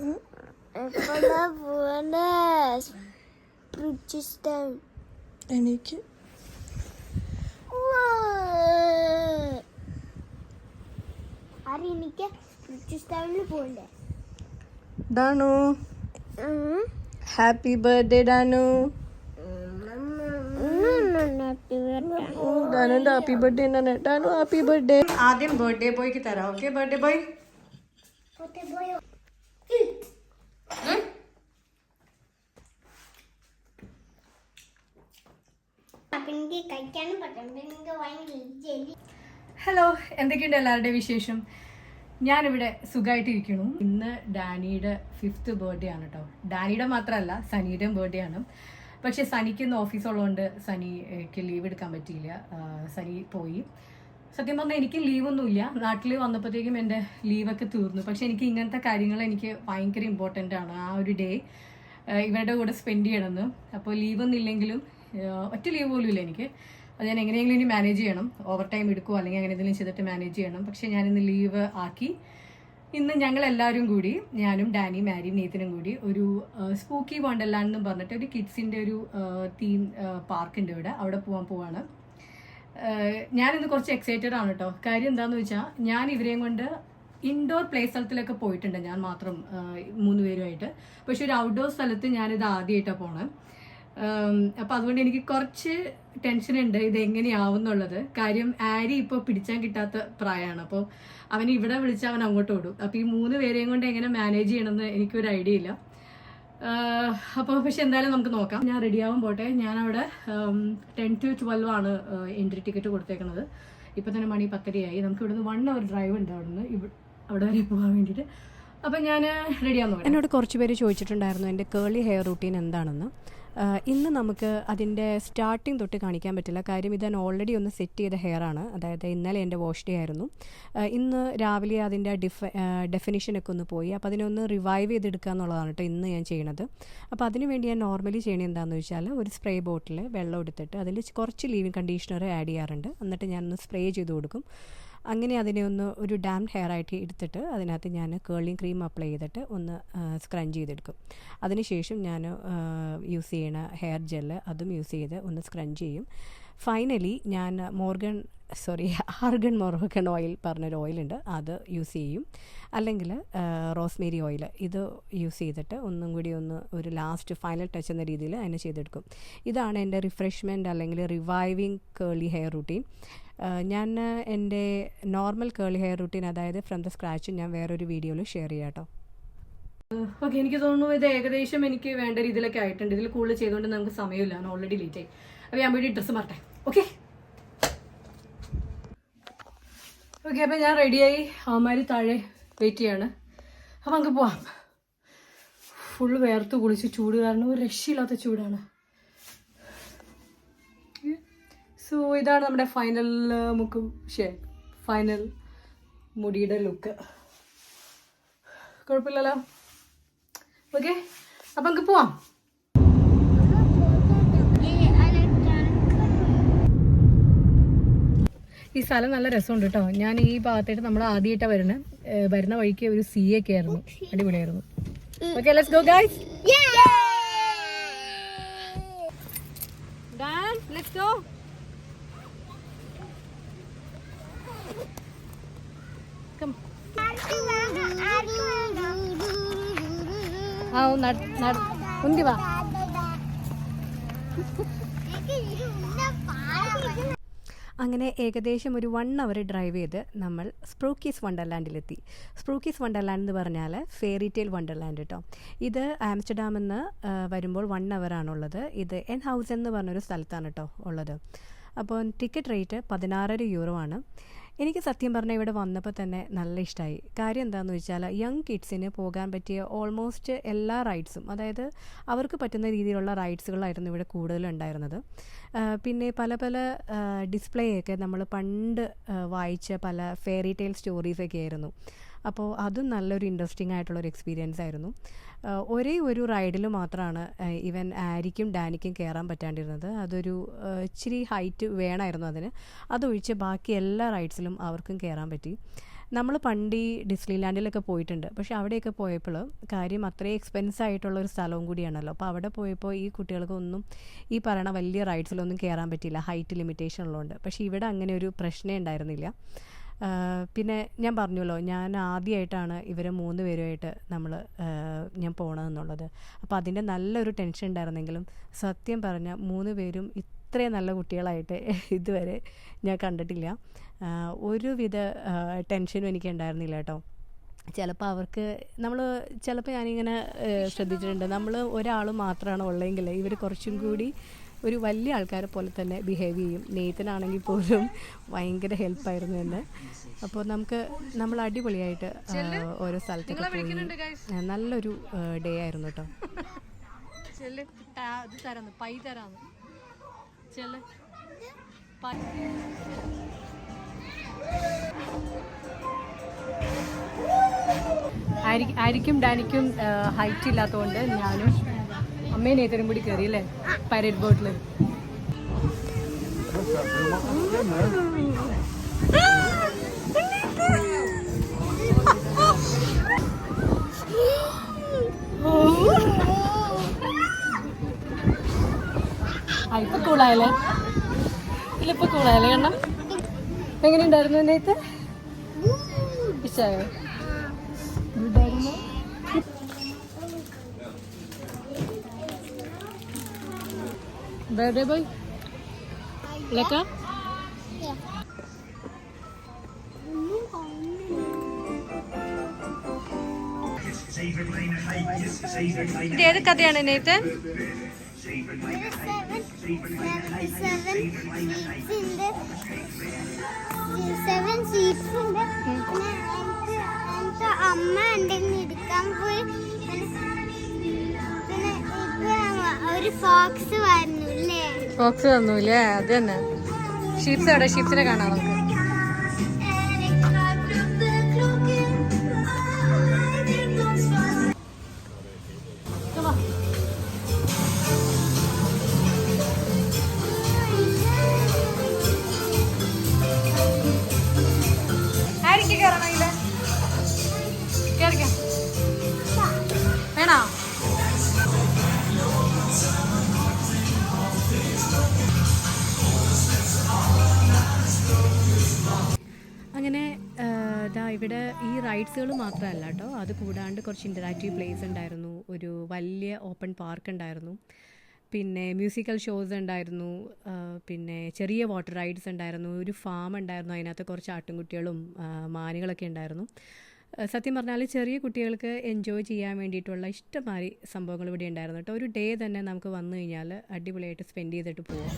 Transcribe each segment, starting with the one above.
എനിക്ക് പോണ്ടേ ഡാനു happy birthday ഡാനു. ഡാനുന്റെ happy birthday എന്താണ്? ഡാനു ഹാപ്പി ബർത്ത്ഡേ. ആദ്യം ബർത്ത്ഡേ ബോയ്ക്ക് തരാം. Okay birthday boy. ഹലോ, എന്തൊക്കെയുണ്ട് എല്ലാവരുടെയും വിശേഷം? ഞാനിവിടെ സുഖമായിട്ടിരിക്കുന്നു. ഇന്ന് ഡാനിയുടെ 5th ബർത്ത്ഡേ ആണ് കേട്ടോ. ഡാനിയുടെ മാത്രമല്ല സനിയുടെയും ബർത്ത്ഡേ ആണ്. പക്ഷെ സനിക്ക് ഇന്ന് ഓഫീസുള്ളതുകൊണ്ട് സനിക്ക് ലീവ് എടുക്കാൻ പറ്റിയില്ല. സനി പോയി. സത്യം പറഞ്ഞാൽ എനിക്ക് ലീവൊന്നുമില്ല. നാട്ടിൽ വന്നപ്പോഴത്തേക്കും എൻ്റെ ലീവൊക്കെ തീർന്നു. പക്ഷെ എനിക്ക് ഇങ്ങനത്തെ കാര്യങ്ങൾ എനിക്ക് ഭയങ്കര ഇമ്പോർട്ടൻ്റ് ആണ്. ആ ഒരു ഡേ ഇവരുടെ കൂടെ സ്പെൻഡ് ചെയ്യണമെന്ന്. അപ്പോൾ ലീവൊന്നും ഇല്ലെങ്കിലും ഒറ്റ ലീവ് പോലും ഇല്ല എനിക്ക്. അത് ഞാൻ എങ്ങനെയെങ്കിലും ഇനി മാനേജ് ചെയ്യണം. ഓവർ ടൈം എടുക്കുമോ അല്ലെങ്കിൽ അങ്ങനെ എന്തെങ്കിലും ചെയ്തിട്ട് മാനേജ് ചെയ്യണം. പക്ഷേ ഞാനിന്ന് ലീവ് ആക്കി. ഇന്ന് ഞങ്ങളെല്ലാവരും കൂടി, ഞാനും ഡാനി, മാരിയും, നെയ്ത്തിനും കൂടി ഒരു സ്പൂക്കി വണ്ടർലാൻഡ് എന്ന് പറഞ്ഞിട്ട് ഒരു കിഡ്സിൻ്റെ ഒരു തീം പാർക്കുണ്ട് ഇവിടെ. അവിടെ പോവാണ്. ഞാനിന്ന് കുറച്ച് എക്സൈറ്റഡ് ആണ് കേട്ടോ. കാര്യം എന്താണെന്ന് വെച്ചാൽ ഞാൻ ഇവരെയും കൊണ്ട് ഇൻഡോർ പ്ലേ സ്ഥലത്തിലൊക്കെ പോയിട്ടുണ്ട് ഞാൻ മാത്രം 3 പേരുമായിട്ട്. പക്ഷെ ഒരു ഔട്ട്ഡോർ സ്ഥലത്ത് ഞാനിത് ആദ്യമായിട്ടാണ് പോണത്. അപ്പം അതുകൊണ്ട് എനിക്ക് കുറച്ച് ടെൻഷനുണ്ട് ഇത് എങ്ങനെയാവും എന്നുള്ളത്. കാര്യം ആരി ഇപ്പോൾ പിടിച്ചാൻ കിട്ടാത്ത പ്രായമാണ്. അപ്പോൾ അവൻ ഇവിടെ വിളിച്ചാൽ അവൻ അങ്ങോട്ട് ഓടും. അപ്പോൾ ഈ 3 പേരെയും കൊണ്ട് എങ്ങനെ മാനേജ് ചെയ്യണമെന്ന് എനിക്കൊരു ഐഡിയ ഇല്ല. അപ്പോൾ പക്ഷെ എന്തായാലും നമുക്ക് നോക്കാം. ഞാൻ റെഡിയാവും പോട്ടെ. ഞാനവിടെ 10 to 12 ആണ് എൻട്രി ടിക്കറ്റ് കൊടുത്തേക്കുന്നത്. ഇപ്പം തന്നെ മണി 10:30 നമുക്ക് ഇവിടുന്ന് 1 hour ഡ്രൈവ് ഉണ്ട് അവിടെ വരെ പോകാൻ വേണ്ടിയിട്ട്. അപ്പം ഞാൻ റെഡിയാവുന്നു. എന്നോട് കുറച്ച് പേര് ചോദിച്ചിട്ടുണ്ടായിരുന്നു എൻ്റെ കേളി ഹെയർ റൂട്ടീൻ എന്താണെന്ന്. ഇന്ന് നമുക്ക് അതിൻ്റെ സ്റ്റാർട്ടിങ് തൊട്ട് കാണിക്കാൻ പറ്റില്ല. കാര്യം ഇത് ഞാൻ ഓൾറെഡി ഒന്ന് സെറ്റ് ചെയ്ത ഹെയർ ആണ്. അതായത് ഇന്നലെ എൻ്റെ വാഷ് ഡേ ആയിരുന്നു. ഇന്ന് രാവിലെ അതിൻ്റെ ഡെഫിനിഷനൊക്കെ ഒന്ന് പോയി. അപ്പോൾ അതിനൊന്ന് റിവൈവ് ചെയ്തെടുക്കുക എന്നുള്ളതാണ് കേട്ടോ ഇന്ന് ഞാൻ ചെയ്യണത്. അപ്പോൾ അതിന് വേണ്ടി ഞാൻ നോർമലി ചെയ്യണത് എന്താണെന്ന് വെച്ചാൽ ഒരു സ്പ്രേ ബോട്ടിൽ വെള്ളം എടുത്തിട്ട് അതിൽ കുറച്ച് ലീവിങ് കണ്ടീഷണർ ആഡ് ചെയ്യാറുണ്ട്. എന്നിട്ട് ഞാനൊന്ന് സ്പ്രേ ചെയ്ത് കൊടുക്കും. അങ്ങനെ അതിനെ ഒന്ന് ഒരു ഡാം ഹെയർ ആയിട്ട് എടുത്തിട്ട് അതിനകത്ത് ഞാൻ കേളിങ് ക്രീം അപ്ലൈ ചെയ്തിട്ട് ഒന്ന് സ്ക്രഞ്ച് ചെയ്തെടുക്കും. അതിനുശേഷം ഞാൻ യൂസ് ചെയ്യണ ഹെയർ ജെല്ല് അതും യൂസ് ചെയ്ത് ഒന്ന് സ്ക്രഞ്ച് ചെയ്യും. ഫൈനലി ഞാൻ ആർഗൺ മൊറോക്കൺ ഓയിൽ പറഞ്ഞൊരു ഓയിലുണ്ട്, അത് യൂസ് ചെയ്യും. അല്ലെങ്കിൽ റോസ്മേരി ഓയിൽ ഇത് യൂസ് ചെയ്തിട്ട് ഒന്നും കൂടി ഒരു ലാസ്റ്റ് ഫൈനൽ ടച്ച് എന്ന രീതിയിൽ അതിനെ ചെയ്തെടുക്കും. ഇതാണ് എൻ്റെ റിഫ്രഷ്മെൻറ്റ് അല്ലെങ്കിൽ റിവൈവിങ് കേളി ഹെയർ റൂട്ടീൻ. ഞാൻ എൻ്റെ നോർമൽ കേളി ഹെയർ റൂട്ടീൻ, അതായത് ഫ്രം ദ സ്ക്രാച്ച്, ഞാൻ വേറൊരു വീഡിയോയിൽ ഷെയർ ചെയ്യാം കേട്ടോ. ഓക്കെ, എനിക്ക് തോന്നുന്നു ഇത് ഏകദേശം എനിക്ക് വേണ്ട രീതിയിലൊക്കെ ആയിട്ടുണ്ട്. ഇതിൽ കൂടുതൽ ചെയ്തുകൊണ്ട് നമുക്ക് സമയമില്ല, ഞാൻ ഓൾറെഡി ലേറ്റ് ആയി. അപ്പോൾ ഞാൻ വേണ്ടി ഡ്രസ്സ് മാറട്ടെ. ഓക്കെ, അപ്പം ഞാൻ റെഡിയായി. അവന്മാർ താഴെ വെയിറ്റ് ചെയ്യാണ്. അപ്പം നമുക്ക് പോവാം. ഫുള്ള് വേർത്ത് കുളിച്ച് ചൂട് കാരണം ഒരു രക്ഷയില്ലാത്ത ചൂടാണ്. സോ ഇതാണ് നമ്മുടെ ഫൈനൽ ഫൈനൽ മുടിയുടെ ലുക്ക്. കുഴപ്പമില്ലല്ലോ. ഓക്കെ, അപ്പം നമുക്ക് പോവാം. ഈ സ്ഥലം നല്ല രസമുണ്ട് കേട്ടോ. ഞാൻ ഈ ഭാഗത്തായിട്ട് നമ്മൾ ആദ്യമായിട്ടാണ് വരുന്ന വഴിക്ക് ഒരു സീ ഒക്കെ ആയിരുന്നു, അടിപൊളിയായിരുന്നു. Okay, let's go guys. Let's go. ഉന്തി വാ. അങ്ങനെ ഏകദേശം ഒരു 1 hour ഡ്രൈവ് ചെയ്ത് നമ്മൾ സ്പ്രൂക്കീസ് വണ്ടർലാൻഡിലെത്തി. സ്പ്രൂക്കീസ് വണ്ടർലാൻഡ് എന്ന് പറഞ്ഞാൽ ഫെയറി ടെയിൽ വണ്ടർലാൻഡ് കേട്ടോ. ഇത് ആംസ്റ്റർഡാമിൽ നിന്ന് വരുമ്പോൾ 1 hour ആണുള്ളത്. ഇത് എൻ ഹൗസ് എന്ന് പറഞ്ഞൊരു സ്ഥലത്താണ് കേട്ടോ ഉള്ളത്. അപ്പോൾ ടിക്കറ്റ് റേറ്റ് 16 euro ആണ്. എനിക്ക് സത്യം പറഞ്ഞാൽ ഇവിടെ വന്നപ്പോൾ തന്നെ നല്ല ഇഷ്ടമായി. കാര്യം എന്താണെന്ന് വെച്ചാൽ യങ് കിഡ്സിന് പോകാൻ പറ്റിയ ഓൾമോസ്റ്റ് എല്ലാ റൈഡ്സും, അതായത് അവർക്ക് പറ്റുന്ന രീതിയിലുള്ള റൈഡ്സുകളായിരുന്നു ഇവിടെ കൂടുതലുണ്ടായിരുന്നത്. പിന്നെ പല പല ഡിസ്പ്ലേയൊക്കെ നമ്മൾ പണ്ട് വായിച്ച പല ഫെയറി ടെയിൽ സ്റ്റോറീസൊക്കെ ആയിരുന്നു. അപ്പോൾ അതും നല്ലൊരു ഇൻട്രസ്റ്റിംഗ് ആയിട്ടുള്ളൊരു എക്സ്പീരിയൻസ് ആയിരുന്നു. ഒരേ ഒരു റൈഡിൽ മാത്രമാണ് ഈവൻ ആരിക്കും ഡാനിക്കും കയറാൻ പറ്റാണ്ടിരുന്നത്. അതൊരു ഇച്ചിരി ഹൈറ്റ് വേണമായിരുന്നു അതിന്. അതൊഴിച്ച് ബാക്കി എല്ലാ റൈഡ്സിലും അവർക്കും കയറാൻ പറ്റി. നമ്മൾ പണ്ട് ഈ ഡിസ്നി ലാൻഡിലൊക്കെ പോയിട്ടുണ്ട്. പക്ഷേ അവിടെയൊക്കെ പോയപ്പോൾ കാര്യം അത്രയും എക്സ്പെൻസ് ആയിട്ടുള്ള ഒരു സ്ഥലവും കൂടിയാണല്ലോ. അപ്പോൾ അവിടെ പോയപ്പോൾ ഈ കുട്ടികൾക്കൊന്നും ഈ പറയണ വലിയ റൈഡ്സിലൊന്നും കയറാൻ പറ്റിയില്ല, ഹൈറ്റ് ലിമിറ്റേഷൻ ഉള്ളതുകൊണ്ട്. പക്ഷേ ഇവിടെ അങ്ങനെ ഒരു പ്രശ്നമേ ഉണ്ടായിരുന്നില്ല. പിന്നെ ഞാൻ പറഞ്ഞല്ലോ, ഞാൻ ആദ്യമായിട്ടാണ് ഇവരെ 3 പേരുമായിട്ട് ഞാൻ പോകണമെന്നുള്ളത്. അപ്പോൾ അതിൻ്റെ നല്ലൊരു ടെൻഷൻ ഉണ്ടായിരുന്നെങ്കിലും സത്യം പറഞ്ഞാൽ 3 പേരും ഇത്രയും നല്ല കുട്ടികളായിട്ട് ഇതുവരെ ഞാൻ കണ്ടിട്ടില്ല. ഒരുവിധ ടെൻഷനും എനിക്ക് ഉണ്ടായിരുന്നില്ല കേട്ടോ. ചിലപ്പോൾ ഞാനിങ്ങനെ ശ്രദ്ധിച്ചിട്ടുണ്ട്, നമ്മൾ ഒരാൾ മാത്രമാണ് ഉള്ളതെങ്കിൽ ഇവർ കുറച്ചും കൂടി ഒരു വലിയ ആൾക്കാരെ പോലെ തന്നെ ബിഹേവ് ചെയ്യും. നെയ്ത്തനാണെങ്കിൽ പോലും ഭയങ്കര ഹെൽപ്പായിരുന്നു എന്നെ. അപ്പോൾ നമ്മൾ അടിപൊളിയായിട്ട് ഓരോ സ്ഥലത്തൊക്കെ പോയി നല്ലൊരു ഡേ ആയിരുന്നു കേട്ടോ. ആയിരിക്കും ഡാനിക്കും ഹൈറ്റ് ഇല്ലാത്തതുകൊണ്ട് ഞാനും അമ്മയും നേത്തനും കൂടി കയറി അല്ലേ പൈരറ്റ് ബോട്ടിൽ. ഇപ്പൊ കൂളായല്ലേ? ഇപ്പൊ കൂളായല്ലേ കണ്ണ? എങ്ങനെയുണ്ടായിരുന്നു നേത്ത്? ഇഷ്ടമായോ? ഗുഡായിരുന്നു. Birthday boy? Lekker? Ja. ഇത് ഏത് കഥയാണ് നേത്ത്? 7 seats ഉണ്ട്. പിന്നെ അമ്മ ഉണ്ടെങ്കിൽ എടുക്കാൻ പോയി. പിന്നെ ഒരു ഫോക്സ് വന്നില്ലേ? ഫോക്സ് വന്നൂല്ലേ? അത് തന്നെ. ഷീപ്സ് എവിടെ? ഷീപ്സിനെ കാണാം നമുക്ക്. ആയിരിക്കും കയറണമെങ്കിൽ കേറിക്കാം. വേണോ? അങ്ങനെ ഇവിടെ ഈ റൈഡ്സുകൾ മാത്രമല്ല കേട്ടോ, അത് കൂടാണ്ട് കുറച്ച് ഇൻറ്ററാക്റ്റീവ് പ്ലേസ് ഉണ്ടായിരുന്നു, ഒരു വലിയ ഓപ്പൺ പാർക്ക് ഉണ്ടായിരുന്നു, പിന്നെ മ്യൂസിക്കൽ ഷോസ് ഉണ്ടായിരുന്നു, പിന്നെ ചെറിയ വാട്ടർ റൈഡ്സ് ഉണ്ടായിരുന്നു, ഒരു ഫാം ഉണ്ടായിരുന്നു, അതിനകത്ത് കുറച്ച് ആട്ടിൻകുട്ടികളും മാനുകളൊക്കെ ഉണ്ടായിരുന്നു. സത്യം പറഞ്ഞാൽ ചെറിയ കുട്ടികൾക്ക് എൻജോയ് ചെയ്യാൻ വേണ്ടിയിട്ടുള്ള ഇഷ്ടംമാതിരി സംഭവങ്ങൾ ഇവിടെ ഉണ്ടായിരുന്നു കേട്ടോ. ഒരു ഡേ തന്നെ നമുക്ക് വന്നു കഴിഞ്ഞാൽ അടിപൊളിയായിട്ട് സ്പെൻഡ് ചെയ്തിട്ട് പോവാം.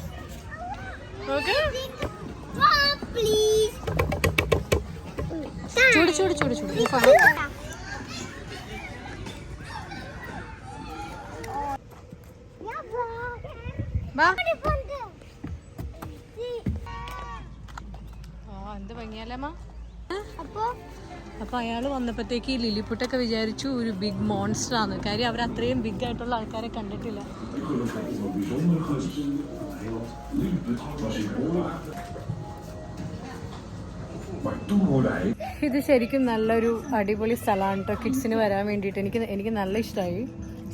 ചൂട് ചൂട് ചൂട് ചൂട്. എന്ത് ഭംഗിയല്ലേമ്മ. അപ്പൊ അയാൾ വന്നപ്പോഴത്തേക്ക് ഈ ലില്ലിപുട്ടൊക്കെ വിചാരിച്ചു ഒരു ബിഗ് മോൺസ്റ്റർ ആണ്. കാര്യം അവർ അത്രയും ബിഗ് ആയിട്ടുള്ള ആൾക്കാരെ കണ്ടിട്ടില്ല. ഇത് ശരിക്കും നല്ലൊരു അടിപൊളി സ്ഥലമാണ് കേട്ടോ കിഡ്സിന് വരാൻ വേണ്ടിയിട്ട്. എനിക്ക് നല്ല ഇഷ്ടമായി.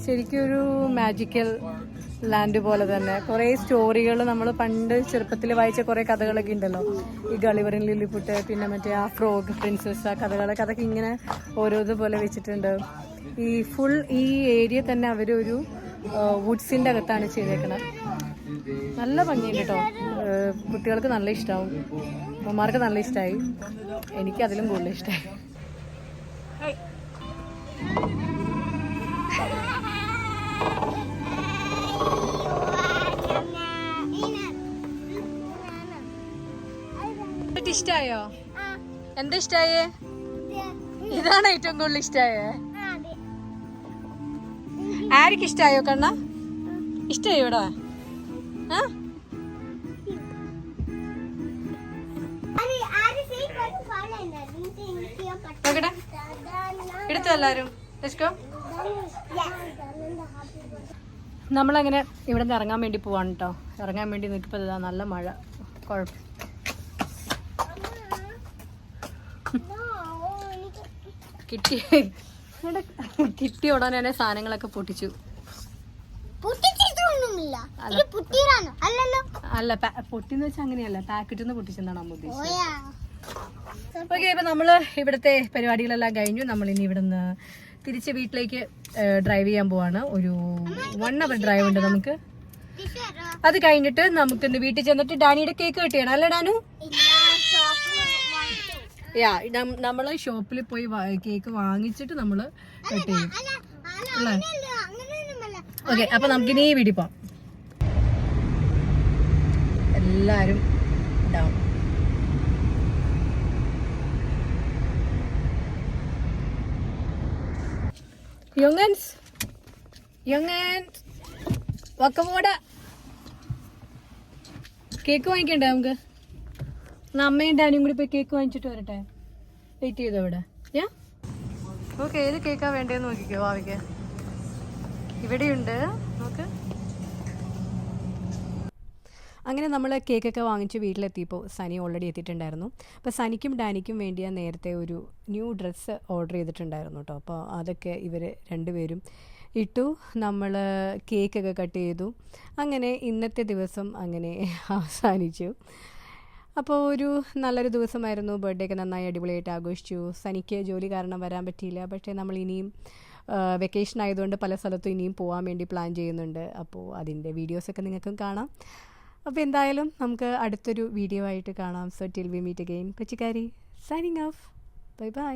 ശരിക്കും ഒരു മാജിക്കൽ ലാൻഡ് പോലെ തന്നെ. കുറേ സ്റ്റോറികൾ നമ്മൾ പണ്ട് ചെറുപ്പത്തിൽ വായിച്ച കുറേ കഥകളൊക്കെ ഉണ്ടല്ലോ, ഈ ഗളിവറിൻ ലില്ലിപുട്ട്, പിന്നെ മറ്റേ ആ ഫ്രോഗ് പ്രിൻസസ്, ആ കഥകളൊക്കെ അതൊക്കെ ഇങ്ങനെ ഓരോതുപോലെ വെച്ചിട്ടുണ്ട്. ഈ ഏരിയ തന്നെ അവരൊരു വുഡ്സിൻ്റെ അകത്താണ് ചെയ്തേക്കണത്. നല്ല ഭംഗിയുണ്ട് കേട്ടോ. കുട്ടികൾക്ക് നല്ല ഇഷ്ടമാവും, അമ്മമാർക്ക് നല്ല ഇഷ്ടമായി, എനിക്ക് അതിലും കൂടുതൽ ഇഷ്ടമായി. ഇഷ്ടായോ? എന്താ ഇഷ്ടായേ? ഇതാണ് ഏറ്റവും കൂടുതൽ ഇഷ്ടായേ? ആർക്ക് ഇഷ്ടായോ കണ്ണ? ഇഷ്ടായോ ഇവിടെ? എടുത്തോ എല്ലാരും. നമ്മളങ്ങനെ ഇവിടെ നിന്ന് ഇറങ്ങാൻ വേണ്ടി പോവാണ് കേട്ടോ. ഇറങ്ങാൻ വേണ്ടി നിൽക്കുമ്പോൾ ഇതാ നല്ല മഴ. കുഴപ്പം കിട്ടി ഉടനെ തന്നെ സാധനങ്ങളൊക്കെ പൊട്ടിച്ചു. പൊട്ടിച്ചിട്ടൊന്നുമില്ല. ഇത് പുട്ടിയിലാണോ? അല്ലല്ലോ. അല്ല പൊട്ടിന്ന് വെച്ചാൽ അങ്ങനെയല്ല, പാക്കറ്റിൽ നിന്ന് പൊട്ടിച്ചെന്നാണ് അമ്മ ഉദ്ദേശിച്ചത്. ഓയാ. ഓക്കെ, ഇപ്പൊ നമ്മള് ഇവിടുത്തെ പരിപാടികളെല്ലാം കഴിഞ്ഞു. നമ്മളിനി ഇവിടുന്ന് തിരിച്ച് വീട്ടിലേക്ക് ഡ്രൈവ് ചെയ്യാൻ പോവാണ്. ഒരു 1 hour ഡ്രൈവ് ഉണ്ട് നമുക്ക്. അത് കഴിഞ്ഞിട്ട് നമുക്ക് ഇന്ന് വീട്ടിൽ ചെന്നിട്ട് ഡാനിയുടെ കേക്ക് കെട്ടിയാണ്. അല്ലേ ഡാനു? യാ, നമ്മള് ഷോപ്പിൽ പോയി കേക്ക് വാങ്ങിച്ചിട്ട് നമ്മള് കട്ട് ചെയ്യും. അല്ലേ? ഓക്കെ, അപ്പൊ നമുക്കിനി ഈ വീട്ടിൽ പോവാം. എല്ലാരും ഡൗൺ. യങ്ങൻസ് വക്കമോട കേക്ക് വാങ്ങിക്കണ്ടേ നമുക്ക്? അമ്മയും ഡാനിയും കൂടി പോയി കേക്ക് വാങ്ങിച്ചിട്ട് വരട്ടെ. വെയിറ്റ് ചെയ്തോ ഇവിടെ. ഞാൻ ഓക്കെ, ഏത് കേക്കാ വേണ്ടതെന്ന് നോക്കിക്കോ. ഭാവിക്ക് ഇവിടെയുണ്ട്, നോക്ക്. അങ്ങനെ നമ്മൾ കേക്കൊക്കെ വാങ്ങിച്ച് വീട്ടിലെത്തിയപ്പോൾ സനി ഓൾറെഡി എത്തിയിട്ടുണ്ടായിരുന്നു. അപ്പോൾ സനിക്കും ഡാനിക്കും വേണ്ടി ഞാൻ നേരത്തെ ഒരു ന്യൂ ഡ്രസ്സ് ഓർഡർ ചെയ്തിട്ടുണ്ടായിരുന്നു കേട്ടോ. അപ്പോൾ അതൊക്കെ ഇവർ രണ്ടുപേരും ഇട്ടു. നമ്മൾ കേക്കൊക്കെ കട്ട് ചെയ്തു. അങ്ങനെ ഇന്നത്തെ ദിവസം അങ്ങനെ അവസാനിച്ചു. അപ്പോൾ ഒരു നല്ലൊരു ദിവസമായിരുന്നു. ബർത്ത്ഡേ ഒക്കെ നന്നായി അടിപൊളിയായിട്ട് ആഘോഷിച്ചു. സനിക്ക് ജോലി കാരണം വരാൻ പറ്റിയില്ല. പക്ഷേ നമ്മൾ ഇനിയും വെക്കേഷൻ ആയതുകൊണ്ട് പല സ്ഥലത്തും ഇനിയും പോകാൻ വേണ്ടി പ്ലാൻ ചെയ്യുന്നുണ്ട്. അപ്പോൾ അതിൻ്റെ വീഡിയോസൊക്കെ നിങ്ങൾക്കും കാണാം. അപ്പോൾ എന്തായാലും നമുക്ക് അടുത്തൊരു വീഡിയോ ആയിട്ട് കാണാം. So till we meet again, കൊച്ചിക്കാരി സൈനിങ് ഓഫ്. Bye by.